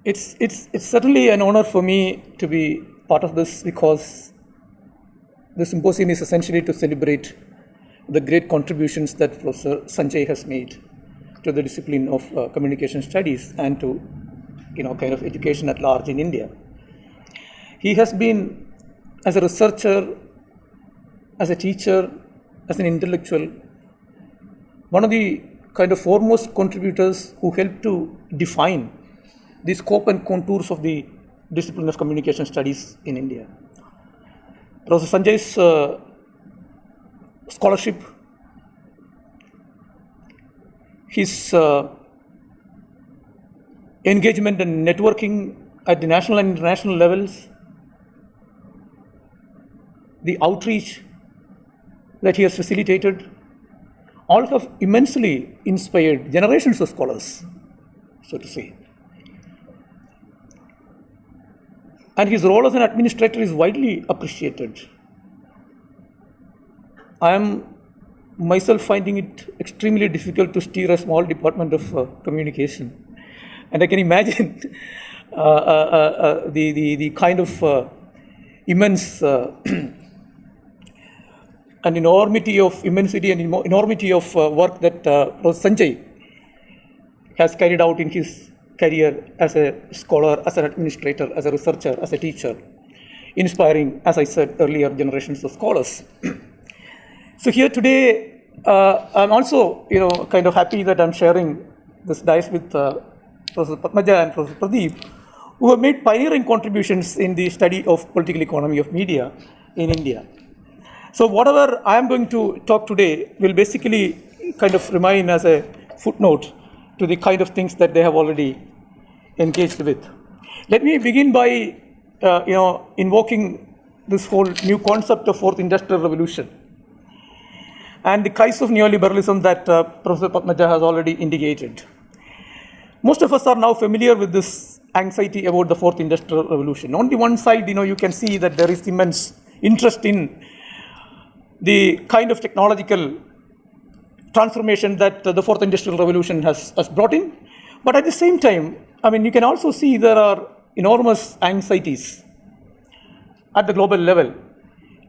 It's certainly an honor for me to be part of this, because the symposium is essentially to celebrate the great contributions that Professor Sanjay has made to the discipline of communication studies and to kind of education at large in India. He has been, as a researcher, as a teacher, as an intellectual, one of the kind of foremost contributors who helped to define the scope and contours of the discipline of communication studies in India. Professor Sanjay's scholarship, his engagement and networking at the national and international levels, the outreach that he has facilitated, all have immensely inspired generations of scholars, so to say. And his role as an administrator is widely appreciated. I am myself finding it extremely difficult to steer a small department of communication. And I can imagine the kind of immense an enormity of immensity and enormity of work that Professor Sanjay has carried out in his career as a scholar, as an administrator, as a researcher, as a teacher, inspiring, as I said earlier, generations of scholars. So here today, I'm also, kind of happy that I'm sharing this dais with Professor Padmaja and Professor Pradeep, who have made pioneering contributions in the study of political economy of media in India. So whatever I am going to talk today will basically kind of remain as a footnote to the kind of things that they have already engaged with. Let me begin by, invoking this whole new concept of Fourth Industrial Revolution and the crisis of neoliberalism that Professor Padmaja has already indicated. Most of us are now familiar with this anxiety about the Fourth Industrial Revolution. On the one side, you can see that there is immense interest in the kind of technological transformation that the Fourth Industrial Revolution has brought in. But at the same time, you can also see there are enormous anxieties at the global level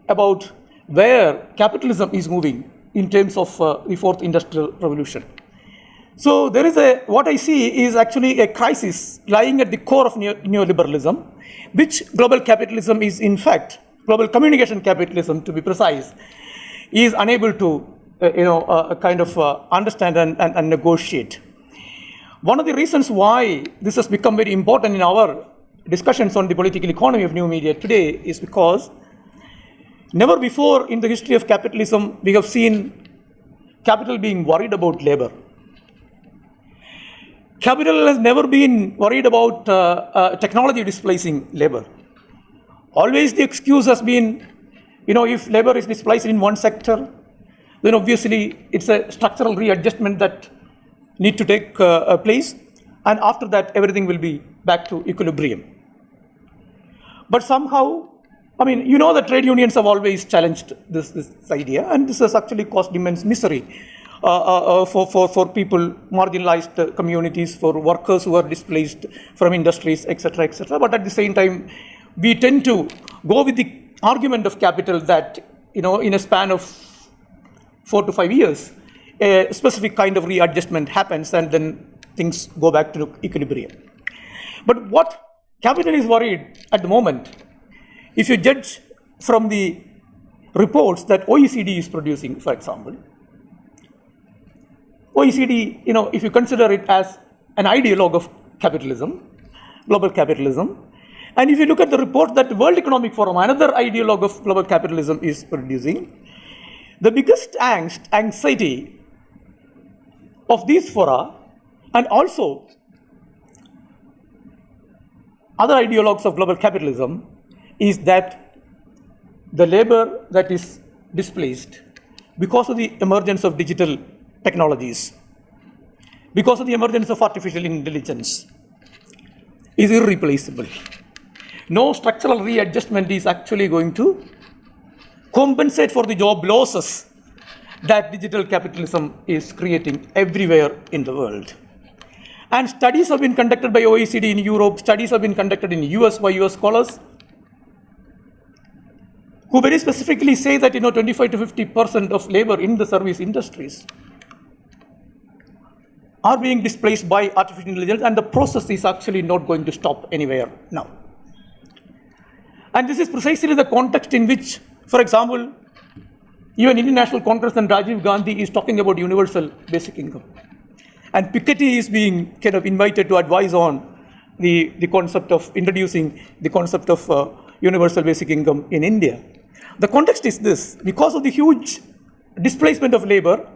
about where capitalism is moving in terms of the Fourth Industrial Revolution. So there is what I see is actually a crisis lying at the core of neoliberalism, which global capitalism is in fact, global communication capitalism to be precise, is unable to understand and negotiate. One of the reasons why this has become very important in our discussions on the political economy of new media today is because never before in the history of capitalism we have seen capital being worried about labor. Capital has never been worried about technology displacing labor. Always the excuse has been, if labor is displaced in one sector, then obviously it's a structural readjustment that need to take place, and after that everything will be back to equilibrium. But somehow, the trade unions have always challenged this idea, and this has actually caused immense misery for people, marginalized communities, for workers who are displaced from industries, etc., etc. But at the same time, we tend to go with the argument of capital that, in a span of 4 to 5 years, a specific kind of readjustment happens and then things go back to equilibrium. But what capital is worried at the moment, if you judge from the reports that OECD is producing, for example, OECD, if you consider it as an ideologue of capitalism, global capitalism, and if you look at the report that the World Economic Forum, another ideologue of global capitalism, is producing, the biggest anxiety of these fora, and also other ideologues of global capitalism, is that the labor that is displaced because of the emergence of digital technologies, because of the emergence of artificial intelligence, is irreplaceable. No structural readjustment is actually going to compensate for the job losses that digital capitalism is creating everywhere in the world. And studies have been conducted by OECD in Europe, studies have been conducted in US by US scholars, who very specifically say that 25 to 50% of labor in the service industries are being displaced by artificial intelligence, and the process is actually not going to stop anywhere now. And this is precisely the context in which, for example, even Indian National Congress and Rajiv Gandhi is talking about universal basic income. And Piketty is being kind of invited to advise on the concept of introducing the concept of universal basic income in India. The context is this: because of the huge displacement of labor,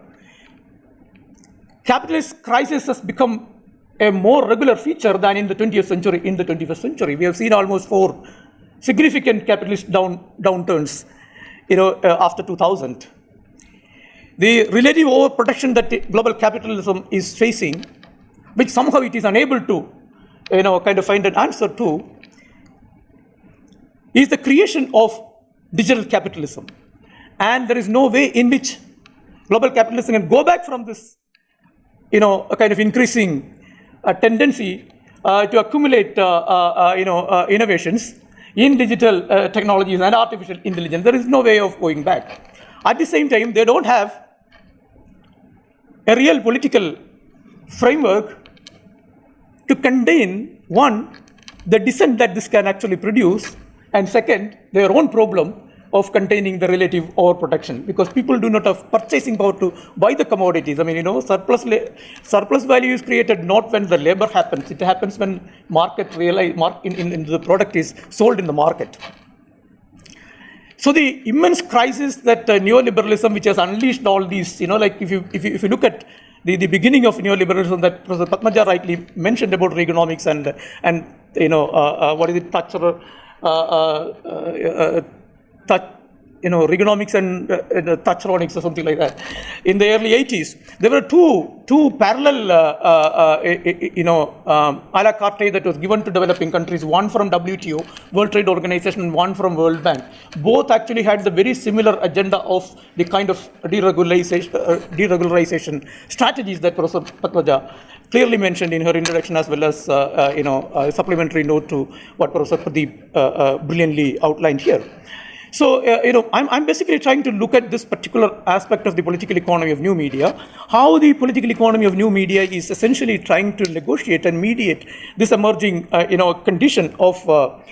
capitalist crisis has become a more regular feature than in the 20th century. In the 21st century, we have seen almost 4 significant capitalist downturns, after 2000. The relative overproduction that global capitalism is facing, which somehow it is unable to, kind of find an answer to, is the creation of digital capitalism. And there is no way in which global capitalism can go back from this, a kind of increasing tendency to accumulate, innovations in digital technologies and artificial intelligence. There is no way of going back. At the same time, they don't have a real political framework to contain, one, the dissent that this can actually produce, and second, their own problem of containing the relative overproduction, because people do not have purchasing power to buy the commodities. I mean, surplus value is created not when the labor happens. It happens when the product is sold in the market. So the immense crisis that neoliberalism, which has unleashed all these, if you look at the beginning of neoliberalism that Professor Padmaja rightly mentioned about Reaganomics and what is it, Reaganomics and Thatcheronics or something like that. In the early 80s, there were two parallel, a la carte that was given to developing countries, one from WTO, World Trade Organization, and one from World Bank. Both actually had the very similar agenda of the kind of deregularization strategies that Professor Patmaja clearly mentioned in her introduction, as well as a supplementary note to what Professor Pradeep brilliantly outlined here. So, I'm basically trying to look at this particular aspect of the political economy of new media, how the political economy of new media is essentially trying to negotiate and mediate this emerging, condition of on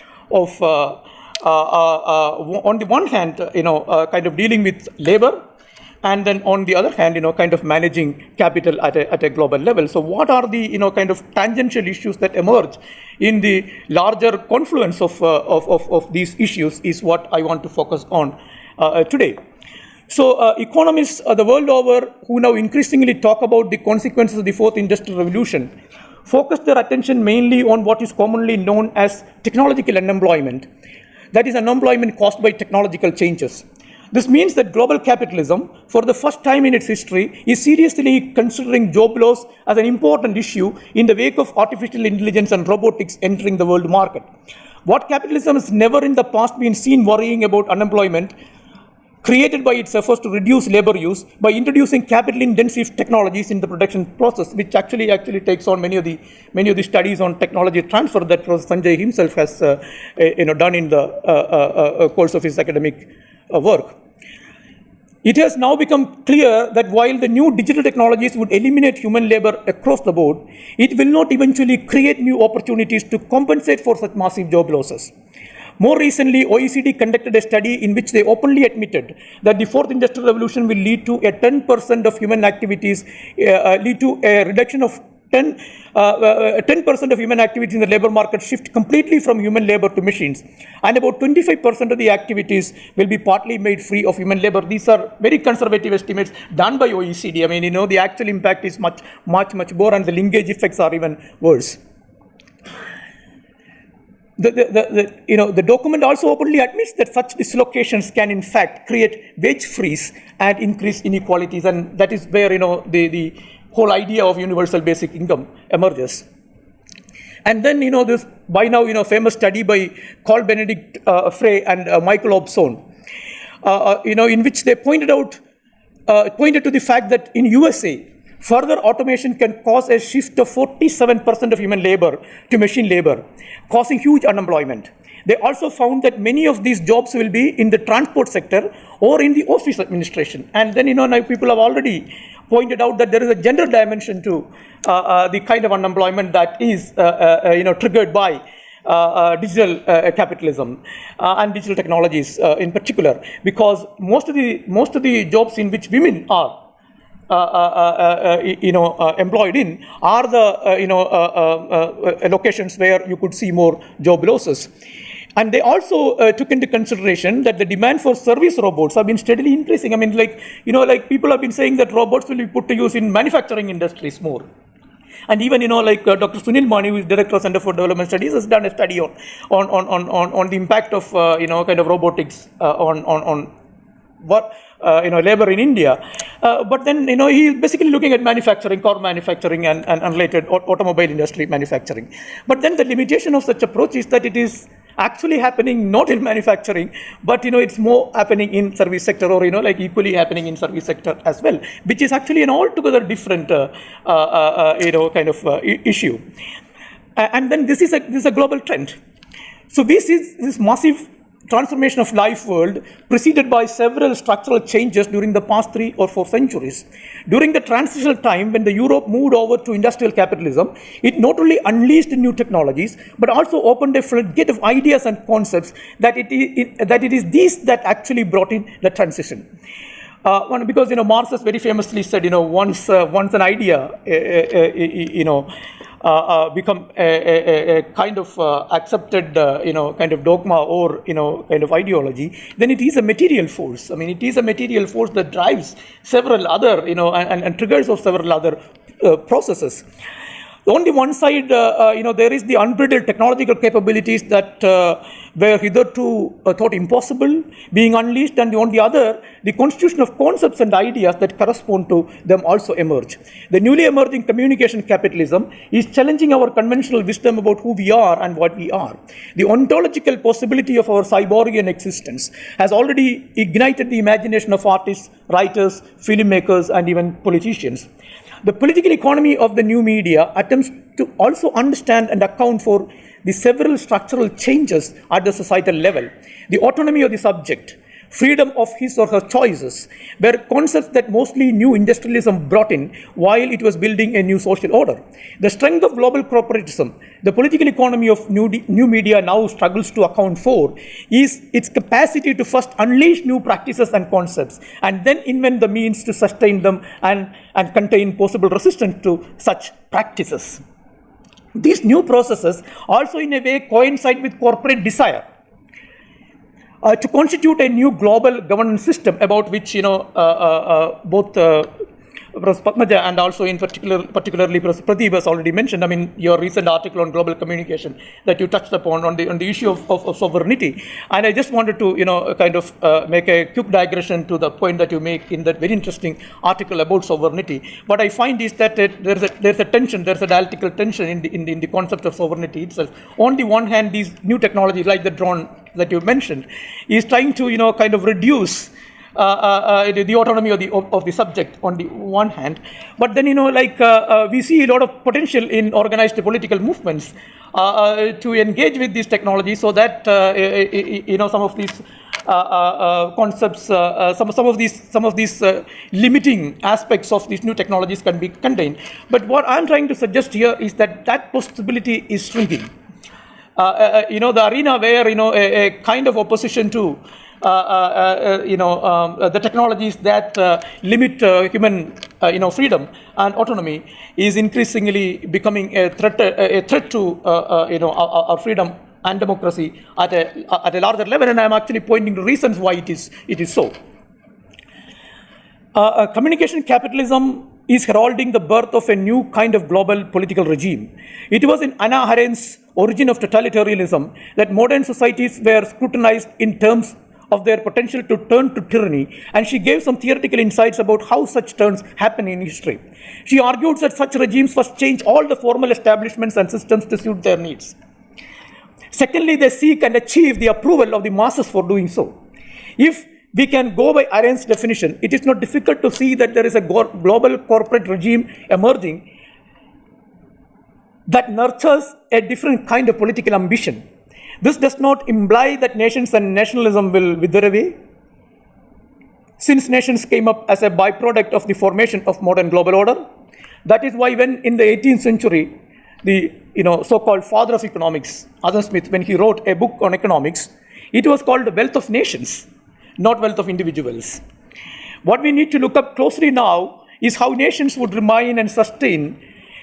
the one hand, kind of dealing with labor, and then on the other hand, kind of managing capital at a global level. So what are the, kind of tangential issues that emerge in the larger confluence of these issues is what I want to focus on today. So economists the world over who now increasingly talk about the consequences of the fourth industrial revolution focus their attention mainly on what is commonly known as technological unemployment. That is, unemployment caused by technological changes. This means that global capitalism, for the first time in its history, is seriously considering job loss as an important issue in the wake of artificial intelligence and robotics entering the world market. What capitalism has never in the past been seen worrying about unemployment created by its efforts to reduce labor use by introducing capital-intensive technologies in the production process, which actually takes on many of the studies on technology transfer that Professor Sanjay himself has done in the course of his academic work. It has now become clear that while the new digital technologies would eliminate human labor across the board, it will not eventually create new opportunities to compensate for such massive job losses. More recently, OECD conducted a study in which they openly admitted that the fourth industrial revolution will lead to a 10% of human activities, lead to a reduction of 10% of human activities in the labor market shift completely from human labor to machines, and about 25% of the activities will be partly made free of human labor. These are very conservative estimates done by OECD. I mean, the actual impact is much more, and the linkage effects are even worse. The document also openly admits that such dislocations can in fact create wage freeze and increase inequalities, and that is where the whole idea of universal basic income emerges. And then this by now famous study by Carl Benedict Frey and Michael Hobson, in which they pointed to the fact that in USA Further automation can cause a shift of 47% of human labor to machine labor, causing huge unemployment. They also found that many of these jobs will be in the transport sector or in the office administration. And then, now people have already pointed out that there is a gender dimension to the kind of unemployment that is, triggered by digital capitalism and digital technologies in particular, because most of the jobs in which women are employed in are the locations where you could see more job losses. And they also took into consideration that the demand for service robots have been steadily increasing. I mean, people have been saying that robots will be put to use in manufacturing industries more. And even, Dr. Sunil Mani, who is Director of Center for Development Studies, has done a study on the impact of, kind of robotics on what, labor in India. But then, he is basically looking at manufacturing, car manufacturing and related automobile industry manufacturing. But then the limitation of such approach is that it is actually happening not in manufacturing, but it's more happening in service sector, or equally happening in service sector as well, which is actually an altogether different issue. And then this is a global trend. So this is this massive transformation of life world preceded by several structural changes during the past 3 or 4 centuries. During the transitional time when the Europe moved over to industrial capitalism, it not only unleashed new technologies, but also opened a floodgate of ideas and concepts that it is these that actually brought in the transition. Because Marx has very famously said, once an idea become a kind of accepted kind of dogma or kind of ideology, then it is a material force. I mean, it is a material force that drives several other and triggers of several other processes. On the one side, there is the unbridled technological capabilities that were hitherto thought impossible being unleashed, and on the other, the constitution of concepts and ideas that correspond to them also emerge. The newly emerging communication capitalism is challenging our conventional wisdom about who we are and what we are. The ontological possibility of our cyborgian existence has already ignited the imagination of artists, writers, filmmakers, and even politicians. The political economy of the new media attempts to also understand and account for the several structural changes at the societal level. The autonomy of the subject, freedom of his or her choices, were concepts that mostly new industrialism brought in while it was building a new social order. The strength of global corporatism, the political economy of new media now struggles to account for, is its capacity to first unleash new practices and concepts, and then invent the means to sustain them and contain possible resistance to such practices. These new processes also in a way coincide with corporate desire to constitute a new global governance system, about which both Prof. Padmaja and also in particularly Prof. Pradeep has already mentioned. I mean, your recent article on global communication that you touched upon on the issue of sovereignty. And I just wanted to make a quick digression to the point that you make in that very interesting article about sovereignty. What I find is that there's a tension, there's a dialectical tension in the concept of sovereignty itself. On the one hand, these new technologies like the drone that you mentioned is trying to reduce the autonomy of the subject on the one hand, but then we see a lot of potential in organized political movements to engage with these technologies, so that some of these concepts, some of these limiting aspects of these new technologies can be contained. But what I'm trying to suggest here is that possibility is shrinking. The arena where a kind of opposition to the technologies that limit human freedom and autonomy is increasingly becoming a threat to our freedom and democracy at a larger level, and I'm actually pointing to reasons why it is so. Communication capitalism is heralding the birth of a new kind of global political regime. It was in Hannah Arendt's Origin of Totalitarianism that modern societies were scrutinized in terms of their potential to turn to tyranny, and she gave some theoretical insights about how such turns happen in history. She argued that such regimes first change all the formal establishments and systems to suit their needs. Secondly, they seek and achieve the approval of the masses for doing so. If we can go by Arendt's definition. It is not difficult to see that there is a global corporate regime emerging that nurtures a different kind of political ambition. This does not imply that nations and nationalism will wither away, since nations came up as a byproduct of the formation of modern global order. That is why when in the 18th century, the so-called father of economics, Adam Smith, when he wrote a book on economics, it was called The Wealth of Nations, not wealth of individuals. What we need to look up closely now is how nations would remain and sustain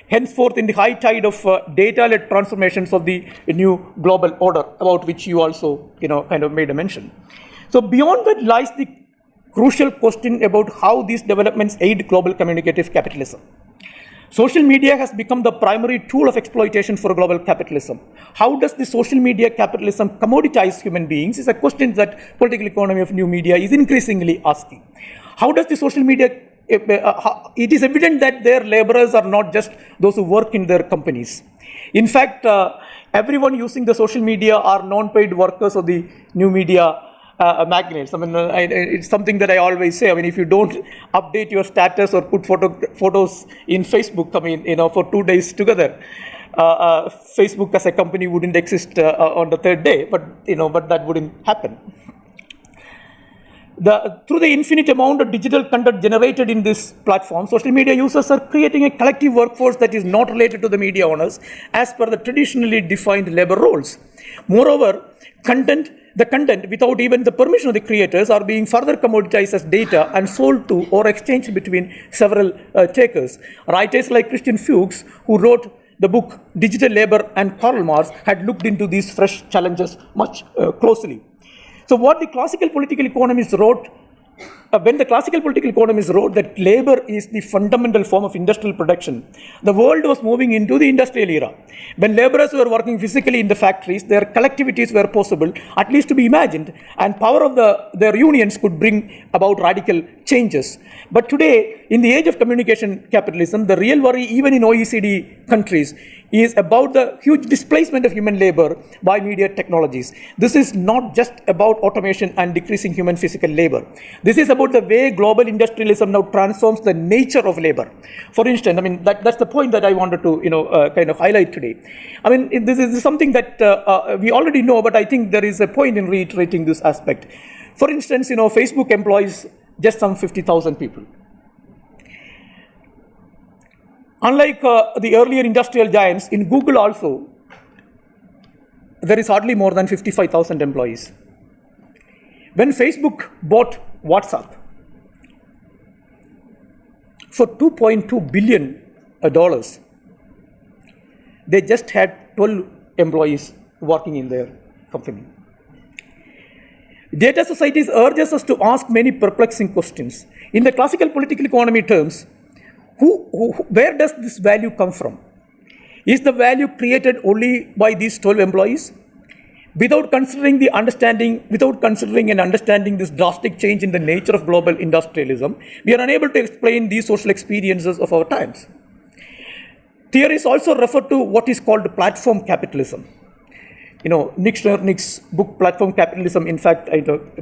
henceforth in the high tide of data-led transformations of the new global order, about which you also kind of made a mention. So beyond that lies the crucial question about how these developments aid global communicative capitalism. Social media has become the primary tool of exploitation for global capitalism. How does the social media capitalism commoditize human beings is a question that political economy of new media is increasingly asking. How does the social media, it is evident that their laborers are not just those who work in their companies. In fact, everyone using the social media are non-paid workers of the new media magnates. I mean, it's something that I always say. I mean, if you don't update your status or put photos in Facebook, I mean, for 2 days together, Facebook as a company wouldn't exist on the third day. But that wouldn't happen. Through the infinite amount of digital content generated in this platform, social media users are creating a collective workforce that is not related to the media owners as per the traditionally defined labor roles. Moreover, the content, without even the permission of the creators, are being further commoditized as data and sold to or exchanged between several takers. Writers like Christian Fuchs, who wrote the book Digital Labor, and Karl Marx had looked into these fresh challenges much closely. So what the classical political economists wrote, when the classical political economists wrote that labor is the fundamental form of industrial production, the world was moving into the industrial era. When laborers were working physically in the factories, their collectivities were possible, at least to be imagined, and power of their unions could bring about radical changes. But today, in the age of communication capitalism, the real worry, even in OECD countries, is about the huge displacement of human labor by media technologies. This is not just about automation and decreasing human physical labor. This is about the way global industrialism now transforms the nature of labor. For instance, I mean, that's the point that I wanted to kind of highlight today. I mean, this is something that we already know, but I think there is a point in reiterating this aspect. For instance, Facebook employs just some 50,000 people. Unlike the earlier industrial giants, in Google also, there is hardly more than 55,000 employees. When Facebook bought WhatsApp for $2.2 billion, they just had 12 employees working in their company. Data societies urges us to ask many perplexing questions. In the classical political economy terms, where does this value come from? Is the value created only by these 12 employees? Without considering and understanding this drastic change in the nature of global industrialism, we are unable to explain these social experiences of our times. Theories also refer to what is called platform capitalism. Nick's book Platform Capitalism, in fact,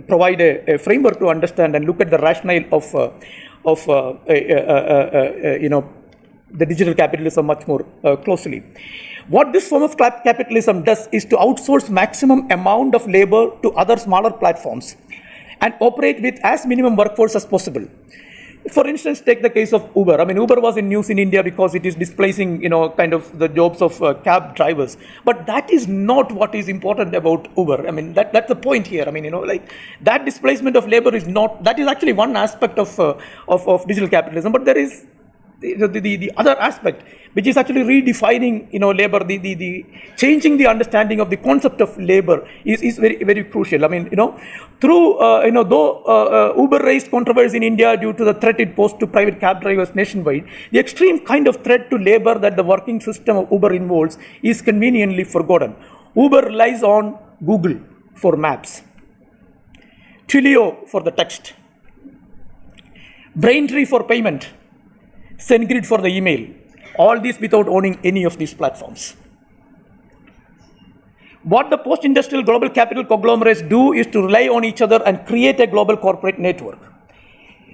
provide a framework to understand and look at the rationale of the digital capitalism much more closely. What this form of capitalism does is to outsource maximum amount of labor to other smaller platforms and operate with as minimum workforce as possible. For instance, take the case of Uber. I mean, Uber was in news in India because it is displacing, kind of the jobs of cab drivers. But that is not what is important about Uber. I mean, that's the point here. I mean, that displacement of labor is not, that is actually one aspect of digital capitalism. But there is the other aspect, which is actually redefining, labor, the changing the understanding of the concept of labor is very, very crucial. I mean, through, though Uber raised controversy in India due to the threat it posed to private cab drivers nationwide, the extreme kind of threat to labor that the working system of Uber involves is conveniently forgotten. Uber relies on Google for maps, Twilio for the text, Braintree for payment, SendGrid for the email, all this without owning any of these platforms. What the post-industrial global capital conglomerates do is to rely on each other and create a global corporate network.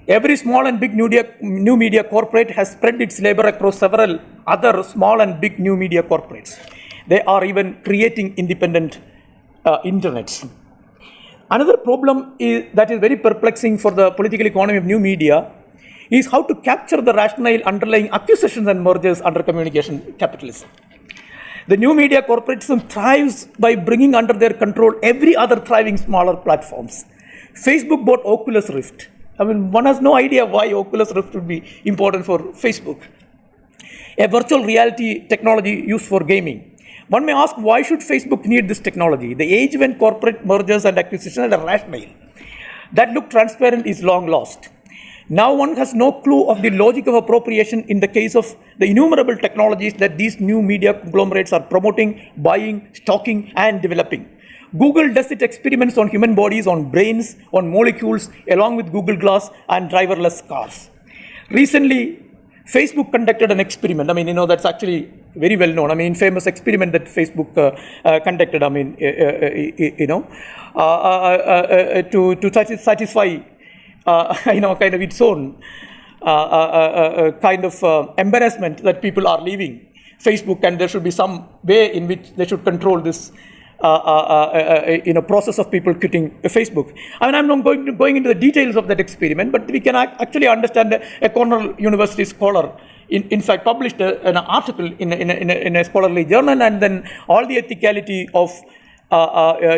Every small and big new media corporate has spread its labor across several other small and big new media corporates. They are even creating independent internets. Another problem that is very perplexing for the political economy of new media is how to capture the rationale underlying acquisitions and mergers under communication capitalism. The new media corporatism thrives by bringing under their control every other thriving smaller platforms. Facebook bought Oculus Rift. I mean, one has no idea why Oculus Rift would be important for Facebook. A virtual reality technology used for gaming. One may ask, why should Facebook need this technology? The age when corporate mergers and acquisitions are rational. That look transparent is long lost. Now one has no clue of the logic of appropriation in the case of the innumerable technologies that these new media conglomerates are promoting, buying, stocking, and developing. Google does its experiments on human bodies, on brains, on molecules, along with Google Glass and driverless cars. Recently, Facebook conducted an experiment. I mean, that's actually very well known. I mean, famous experiment that Facebook conducted. I mean, to satisfy, kind of its own kind of embarrassment that people are leaving Facebook, and there should be some way in which they should control this process of people quitting Facebook. I mean, I'm not going into the details of that experiment, but we can actually understand a Cornell University scholar, in fact, published an article in a scholarly journal, and then all the ethicality of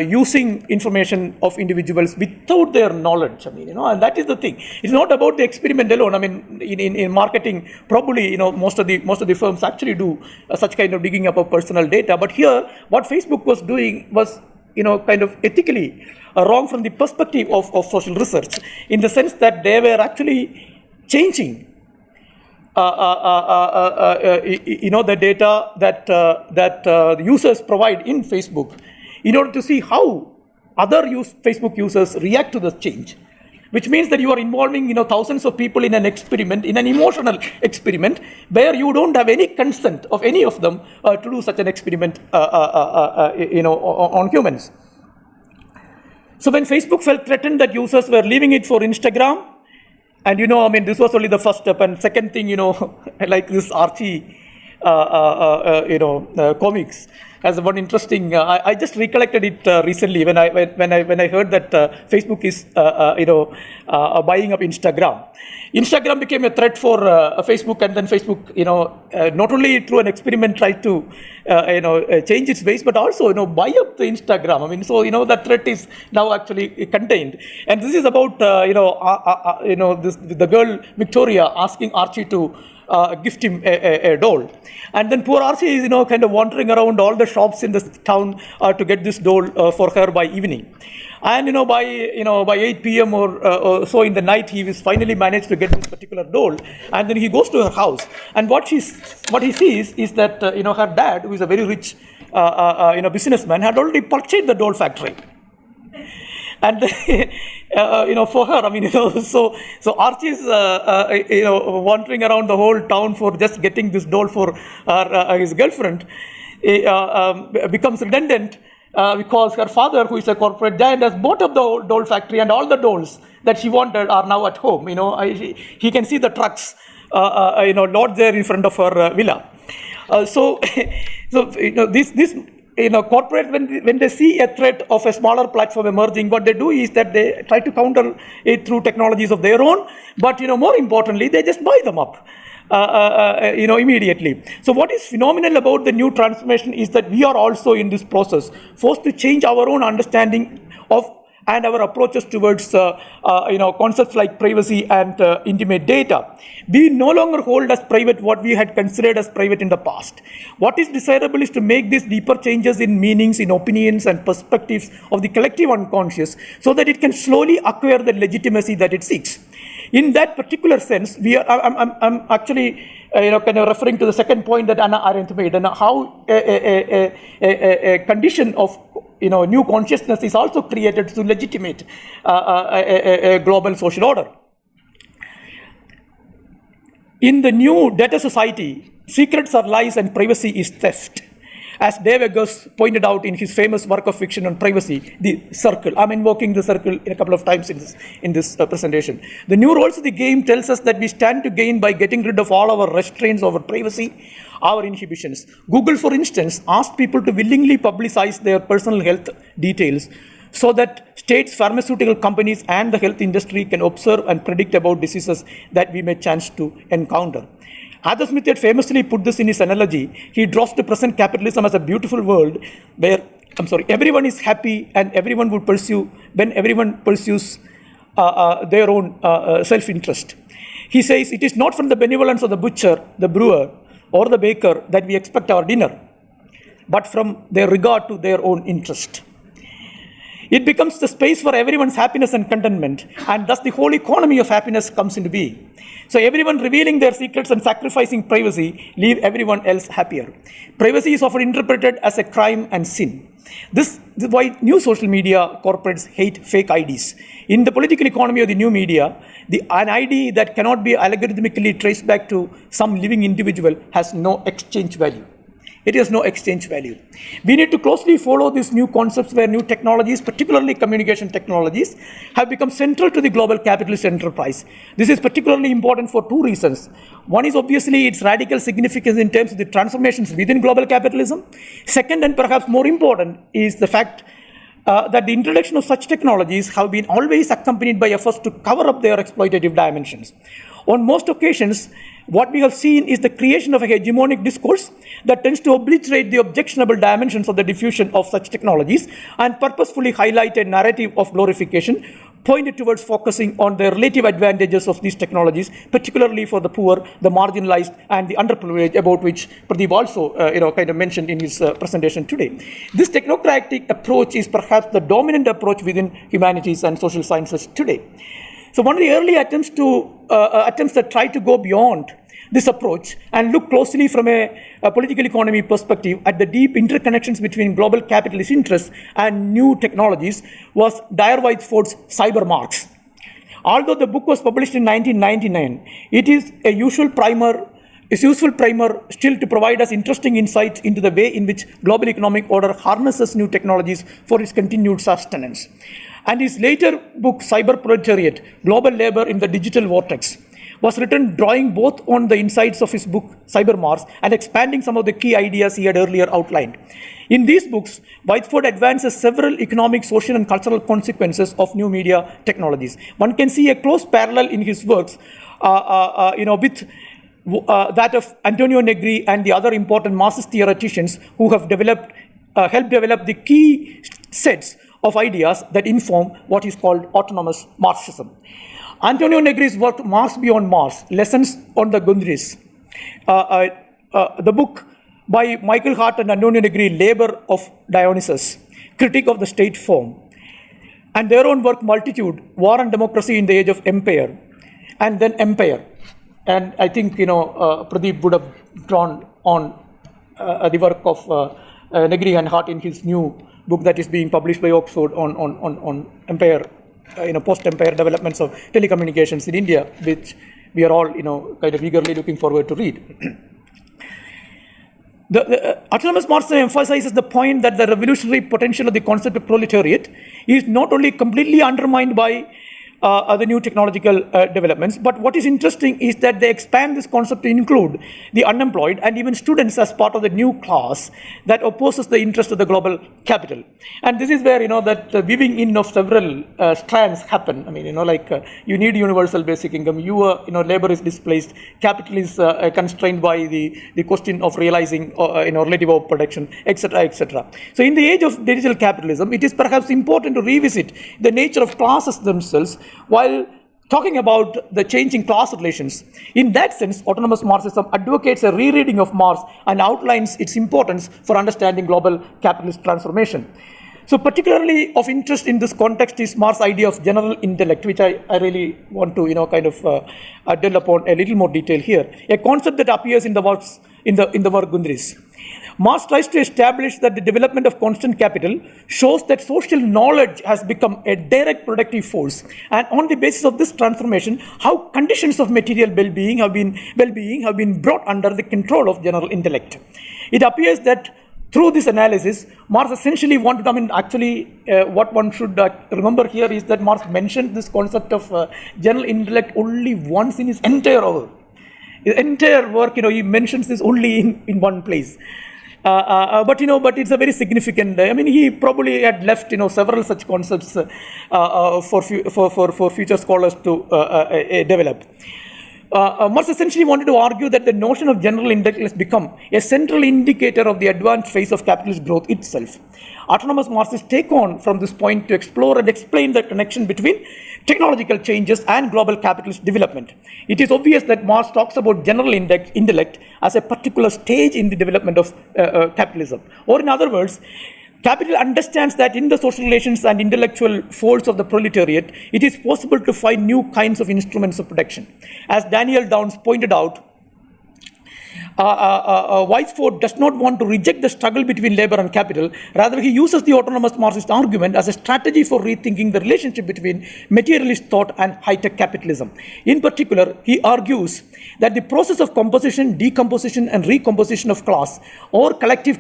using information of individuals without their knowledge. I mean, and that is the thing. It's not about the experiment alone. I mean, in marketing, probably, most of the firms actually do such kind of digging up of personal data. But here, what Facebook was doing was, kind of ethically wrong from the perspective of social research, in the sense that they were actually changing the data that the users provide in Facebook, in order to see how other Facebook users react to the change, which means that you are involving thousands of people in an experiment, in an emotional experiment, where you don't have any consent of any of them to do such an experiment on humans. So when Facebook felt threatened that users were leaving it for Instagram, and I mean, this was only the first step, and second thing, like this Archie comics has one interesting. I just recollected it recently when I heard that Facebook is buying up Instagram. Instagram became a threat for Facebook, and then Facebook, not only through an experiment tried to change its ways, but also buy up the Instagram. I mean, so that threat is now actually contained, and this is about the girl Victoria asking Archie to gift him a doll, and then poor Archie is kind of wandering around all the shops in the town to get this doll for her by evening, and by 8 p.m. or so in the night, he was finally managed to get this particular doll, and then he goes to her house, and what he sees is that her dad, who is a very rich businessman, had already purchased the doll factory. And for her, I mean, so Archie's wandering around the whole town for just getting this doll for his girlfriend becomes redundant because her father, who is a corporate giant, has bought up the doll factory, and all the dolls that she wanted are now at home. He can see the trucks load there in front of her villa. This. Corporates, when they see a threat of a smaller platform emerging, what they do is that they try to counter it through technologies of their own, but more importantly, they just buy them up immediately. So what is phenomenal about the new transformation is that we are also in this process forced to change our own understanding of and our approaches towards concepts like privacy and intimate data. We no longer hold as private what we had considered as private in the past. What is desirable is to make these deeper changes in meanings, in opinions and perspectives of the collective unconscious, so that it can slowly acquire the legitimacy that it seeks. In that particular sense, I'm actually kind of referring to the second point that Anna Arendt made, and how a condition of new consciousness is also created to legitimate a global social order. In the new data society, secrets are lies and privacy is theft. As Dave Eggers pointed out in his famous work of fiction on privacy, the circle. I'm invoking the circle a couple of times in this presentation. The new rules of the game tells us that we stand to gain by getting rid of all our restraints over privacy, our inhibitions. Google, for instance, asked people to willingly publicize their personal health details so that states, pharmaceutical companies, and the health industry can observe and predict about diseases that we may chance to encounter. Adam Smith had famously put this in his analogy. He draws to present capitalism as a beautiful world where, everyone is happy and everyone would pursue, when everyone pursues their own self-interest. He says, it is not from the benevolence of the butcher, the brewer, or the baker that we expect our dinner, but from their regard to their own interest. It becomes the space for everyone's happiness and contentment, and thus the whole economy of happiness comes into being. So everyone revealing their secrets and sacrificing privacy leave everyone else happier. Privacy is often interpreted as a crime and sin. This is why new social media corporates hate fake IDs. In the political economy of the new media, an ID that cannot be algorithmically traced back to some living individual has no exchange value. It has no exchange value. We need to closely follow these new concepts where new technologies, particularly communication technologies, have become central to the global capitalist enterprise. This is particularly important for two reasons. One is obviously its radical significance in terms of the transformations within global capitalism. Second, and perhaps more important, is the fact that the introduction of such technologies have been always accompanied by efforts to cover up their exploitative dimensions. On most occasions, what we have seen is the creation of a hegemonic discourse that tends to obliterate the objectionable dimensions of the diffusion of such technologies and purposefully highlight a narrative of glorification pointed towards focusing on the relative advantages of these technologies, particularly for the poor, the marginalized, and the underprivileged, about which Pradeep also mentioned in his presentation today. This technocratic approach is perhaps the dominant approach within humanities and social sciences today. So one of the early attempts that try to go beyond this approach and look closely from a political economy perspective at the deep interconnections between global capitalist interests and new technologies was Dyer Whiteford's Cyber Marx. Although the book was published in 1999, it is a useful primer still to provide us interesting insights into the way in which global economic order harnesses new technologies for its continued sustenance. And his later book, Cyber Proletariat, Global Labor in the Digital Vortex, was written drawing both on the insights of his book, Cyber Marx, and expanding some of the key ideas he had earlier outlined. In these books, Whiteford advances several economic, social, and cultural consequences of new media technologies. One can see a close parallel in his works with that of Antonio Negri and the other important Marxist theoreticians who have helped develop the key sets of ideas that inform what is called autonomous Marxism. Antonio Negri's work, Marx Beyond Marx, Lessons on the Gundries, the book by Michael Hart and Antonio Negri, Labor of Dionysus, Critique of the State Form, and their own work, Multitude, War and Democracy in the Age of Empire, and then Empire. And I think, Pradeep would have drawn on the work of Negri and Hart in his new book that is being published by Oxford on empire, post-empire developments of telecommunications in India, which we are all, kind of eagerly looking forward to read. The autonomous Marxism emphasizes the point that the revolutionary potential of the concept of proletariat is not only completely undermined by the new technological developments, but what is interesting is that they expand this concept to include the unemployed and even students as part of the new class that opposes the interest of the global capital. And this is where, that weaving in of several strands happen. I mean, you need universal basic income, labor is displaced, capital is constrained by the question of realizing, relative overproduction, etc., etc. So in the age of digital capitalism, it is perhaps important to revisit the nature of classes themselves while talking about the changing class relations. In that sense, autonomous Marxism advocates a rereading of Marx and outlines its importance for understanding global capitalist transformation. So particularly of interest in this context is Marx's idea of general intellect, which I really want to dwell upon a little more detail here. A concept that appears in the work Gundries. Marx tries to establish that the development of constant capital shows that social knowledge has become a direct productive force, and on the basis of this transformation, how conditions of material well-being have been brought under the control of general intellect. It appears that through this analysis, Marx essentially wanted, what one should remember here is that Marx mentioned this concept of general intellect only once in his entire work. His entire work, he mentions this only in one place. But it's a very significant. He probably had left, several such concepts for future scholars to develop. Marx essentially wanted to argue that the notion of general intellect has become a central indicator of the advanced phase of capitalist growth itself. Autonomous Marxists take on from this point to explore and explain the connection between technological changes and global capitalist development. It is obvious that Marx talks about general intellect as a particular stage in the development of capitalism. Or in other words, capital understands that in the social relations and intellectual folds of the proletariat, it is possible to find new kinds of instruments of production. As Daniel Downs pointed out, Weisford does not want to reject the struggle between labor and capital. Rather, he uses the autonomous Marxist argument as a strategy for rethinking the relationship between materialist thought and high-tech capitalism. In particular, he argues that the process of composition, decomposition, and recomposition of class or collective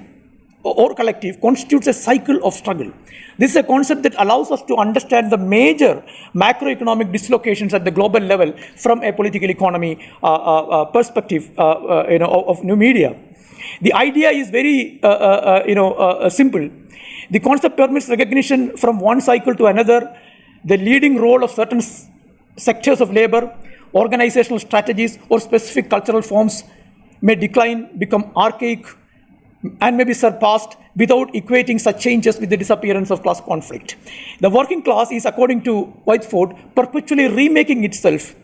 constitutes a cycle of struggle. This is a concept that allows us to understand the major macroeconomic dislocations at the global level from a political economy perspective of new media. The idea is very simple. The concept permits recognition from one cycle to another, the leading role of certain sectors of labor, organizational strategies, or specific cultural forms may decline, become archaic, and may be surpassed without equating such changes with the disappearance of class conflict. The working class is, according to Weisford, perpetually remaking itself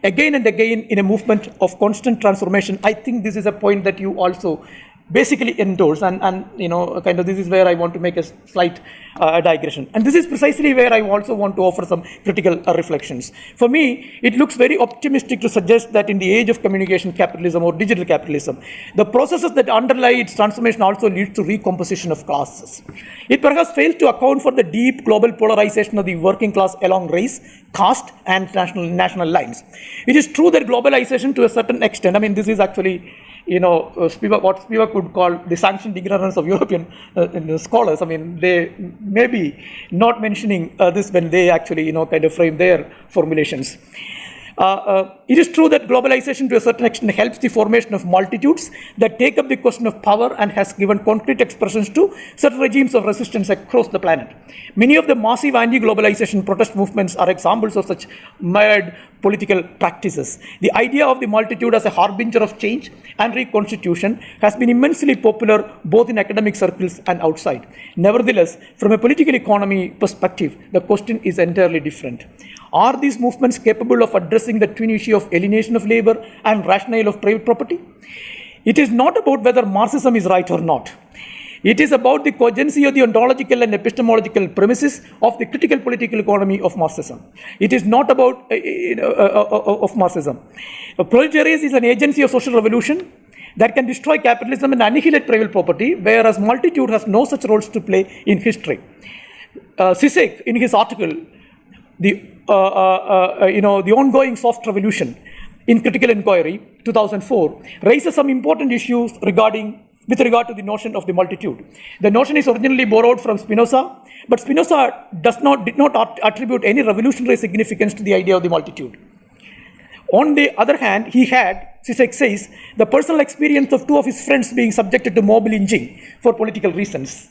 again and again in a movement of constant transformation. I think this is a point that you also basically endorse, and this is where I want to make a slight digression. And this is precisely where I also want to offer some critical reflections. For me, it looks very optimistic to suggest that in the age of communication capitalism or digital capitalism, the processes that underlie its transformation also lead to recomposition of classes. It perhaps fails to account for the deep global polarization of the working class along race, caste, and national lines. It is true that globalization to a certain extent, this is actually what Spivak could call the sanctioned ignorance of European scholars. They may be not mentioning this when they actually, frame their formulations. It is true that globalization to a certain extent helps the formation of multitudes that take up the question of power and has given concrete expressions to certain regimes of resistance across the planet. Many of the massive anti-globalization protest movements are examples of such mired political practices. The idea of the multitude as a harbinger of change and reconstitution has been immensely popular both in academic circles and outside. Nevertheless, from a political economy perspective, the question is entirely different. Are these movements capable of addressing the twin issue of alienation of labor and rationale of private property? It is not about whether Marxism is right or not. It is about the cogency of the ontological and epistemological premises of the critical political economy of Marxism. It is not about of Marxism. Proletariat is an agency of social revolution that can destroy capitalism and annihilate private property, whereas multitude has no such roles to play in history. Zizek, in his article, the ongoing soft revolution in Critical Inquiry, 2004, raises some important issues with regard to the notion of the multitude. The notion is originally borrowed from Spinoza, but Spinoza did not attribute any revolutionary significance to the idea of the multitude. On the other hand, he had, Zizek says, the personal experience of two of his friends being subjected to mob lynching for political reasons.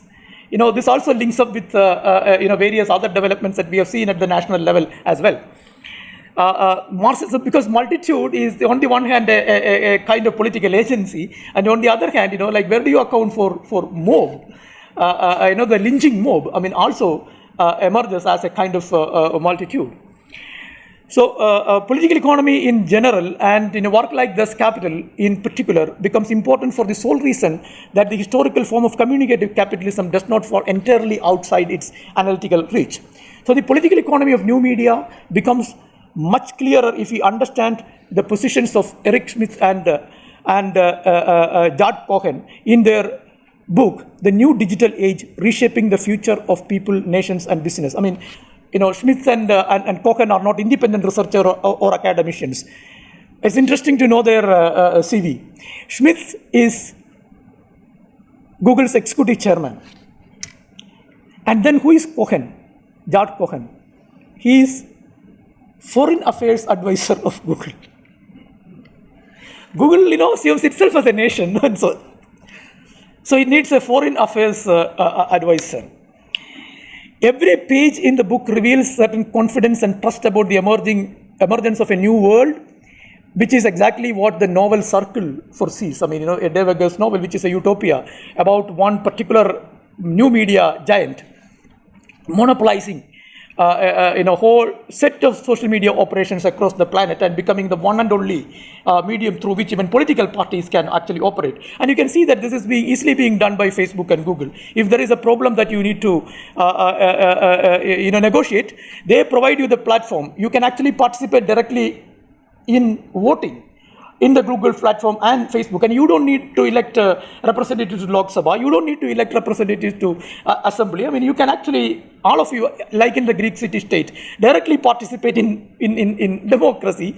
This also links up with various other developments that we have seen at the national level as well. Marxism, because multitude is on the one hand a kind of political agency, and on the other hand, where do you account for mob? The lynching mob, also emerges as a kind of multitude. So, political economy in general and in a work like this, capital in particular, becomes important for the sole reason that the historical form of communicative capitalism does not fall entirely outside its analytical reach. So, the political economy of new media becomes much clearer if we understand the positions of Eric Schmidt and Jad Cohen in their book, The New Digital Age, Reshaping the Future of People, Nations and Business. Schmidt and Cohen are not independent researchers or academicians. It's interesting to know their CV. Schmidt is Google's executive chairman. And then who is Cohen? George Cohen. He is foreign affairs advisor of Google. Google, sees itself as a nation, and so it needs a foreign affairs advisor. Every page in the book reveals certain confidence and trust about the emergence of a new world, which is exactly what the novel Circle foresees. A Dave Eggers novel, which is a utopia about one particular new media giant monopolizing a whole set of social media operations across the planet and becoming the one and only medium through which even political parties can actually operate. And you can see that this is easily being done by Facebook and Google. If there is a problem that you need to negotiate, they provide you the platform. You can actually participate directly in voting in the Google platform and Facebook, and you don't need to elect representatives to Lok Sabha, you don't need to elect representatives to Assembly. You can actually, all of you, like in the Greek city-state, directly participate in democracy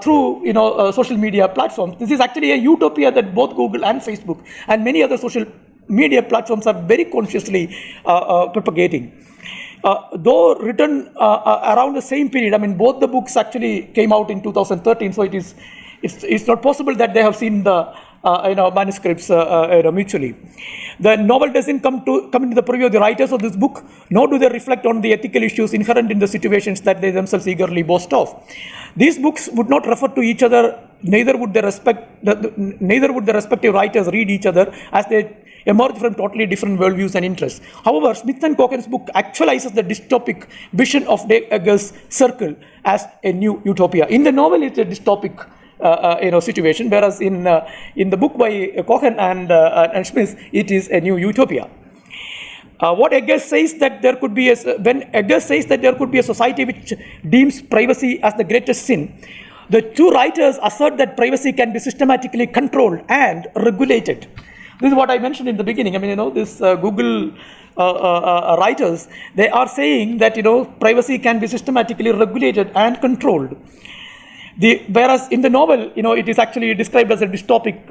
through social media platforms. This is actually a utopia that both Google and Facebook and many other social media platforms are very consciously propagating. Though written around the same period, both the books actually came out in 2013, so it's not possible that they have seen the manuscripts mutually. The novel doesn't come into the purview of the writers of this book, nor do they reflect on the ethical issues inherent in the situations that they themselves eagerly boast of. These books would not refer to each other, neither would the respective writers read each other, as they emerge from totally different worldviews and interests. However, Smith and Cohen's book actualizes the dystopic vision of Dave Eggers' Circle as a new utopia. In the novel, it's a dystopic situation, whereas in the book by Cohen and Smith, it is a new utopia. What Eggers says that there could be a society which deems privacy as the greatest sin, the two writers assert that privacy can be systematically controlled and regulated. This is what I mentioned in the beginning. This Google writers, they are saying that, privacy can be systematically regulated and controlled. Whereas in the novel, it is actually described as a dystopic,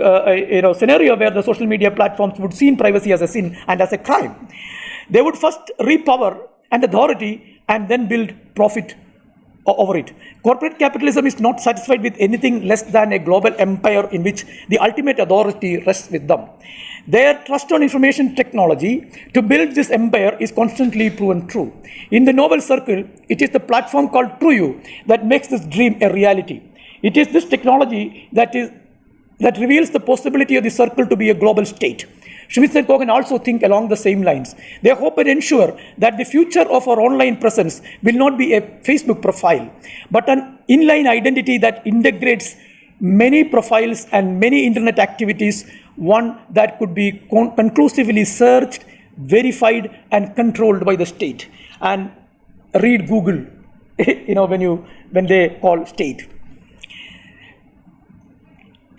scenario where the social media platforms would see privacy as a sin and as a crime. They would first reap power and authority and then build profit over it. Corporate capitalism is not satisfied with anything less than a global empire in which the ultimate authority rests with them. Their trust on information technology to build this empire is constantly proven true. In the novel Circle, it is the platform called TrueU that makes this dream a reality. It is this technology that reveals the possibility of the Circle to be a global state. Schmitz and Cohen also think along the same lines. They hope and ensure that the future of our online presence will not be a Facebook profile, but an inline identity that integrates many profiles and many internet activities, one that could be conclusively searched, verified, and controlled by the state. And read Google, when they call state.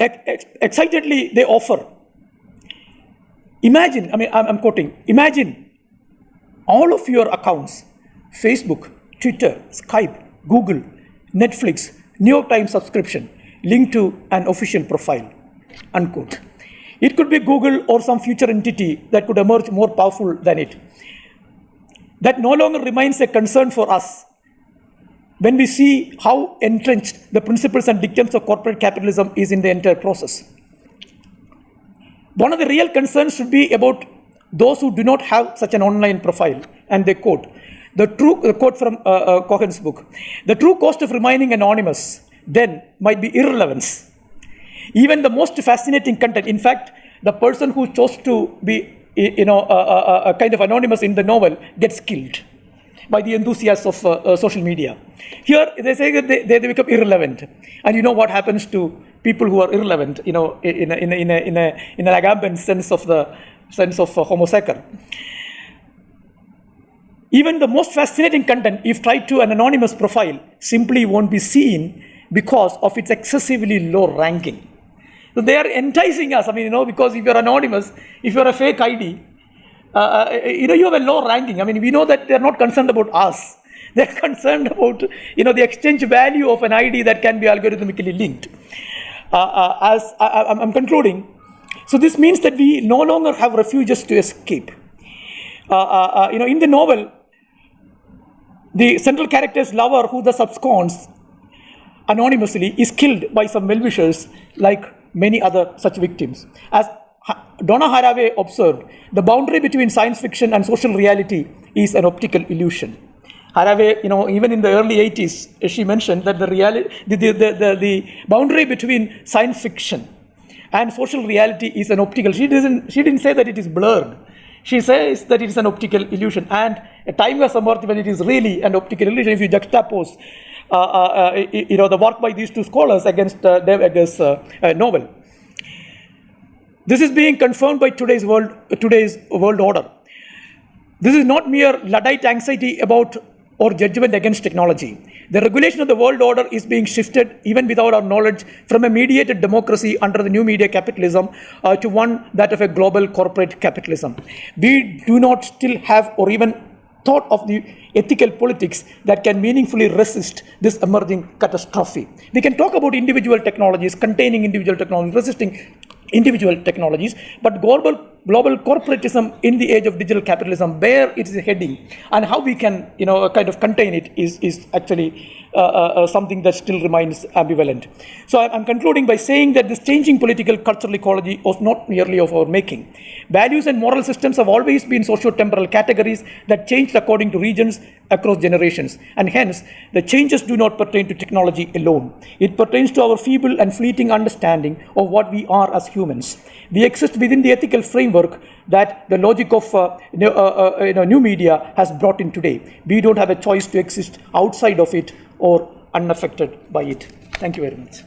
Excitedly, they offer. Imagine, I'm quoting, imagine all of your accounts, Facebook, Twitter, Skype, Google, Netflix, New York Times subscription, linked to an official profile, unquote. It could be Google or some future entity that could emerge more powerful than it. That no longer remains a concern for us when we see how entrenched the principles and dictums of corporate capitalism is in the entire process. One of the real concerns should be about those who do not have such an online profile. And they quote, the quote from Cohen's book, the true cost of remaining anonymous then might be irrelevance. Even the most fascinating content, in fact, the person who chose to be a kind of anonymous in the novel gets killed by the enthusiasts of social media. Here, they say that they become irrelevant. And you know what happens to people who are irrelevant, in an Agamben sense of Homo sacer. Even the most fascinating content, if tried to an anonymous profile, simply won't be seen because of its excessively low ranking. So they are enticing us, because if you're anonymous, if you're a fake ID, you have a low ranking. We know that they're not concerned about us. They're concerned about, the exchange value of an ID that can be algorithmically linked. As I'm concluding, So this means that we no longer have refuges to escape. In the novel, the central character's lover, who thus absconds anonymously, is killed by some well-wishers like many other such victims. As Donna Haraway observed, the boundary between science fiction and social reality is an optical illusion. Haraway, even in the early 80s, she mentioned that the boundary between science fiction and social reality is an optical. She didn't say that it is blurred. She says that it is an optical illusion. And a time has emerged when it is really an optical illusion. If you juxtapose, the work by these two scholars against Dave Eggers' novel. This is being confirmed by today's world order. This is not mere Luddite anxiety about or judgment against technology. The regulation of the world order is being shifted, even without our knowledge, from a mediated democracy under the new media capitalism to one that of a global corporate capitalism. We do not still have or even thought of the ethical politics that can meaningfully resist this emerging catastrophe. We can talk about individual technologies, containing individual technologies, resisting individual technologies, but global corporatism in the age of digital capitalism, where it is heading and how we can kind of contain it is actually something that still remains ambivalent. So I'm concluding by saying that this changing political cultural ecology was not merely of our making. Values and moral systems have always been socio-temporal categories that changed according to regions across generations, and hence the changes do not pertain to technology alone. It pertains to our feeble and fleeting understanding of what we are as humans. We exist within the ethical framework that the logic of new media has brought in today. We don't have a choice to exist outside of it or unaffected by it. Thank you very much.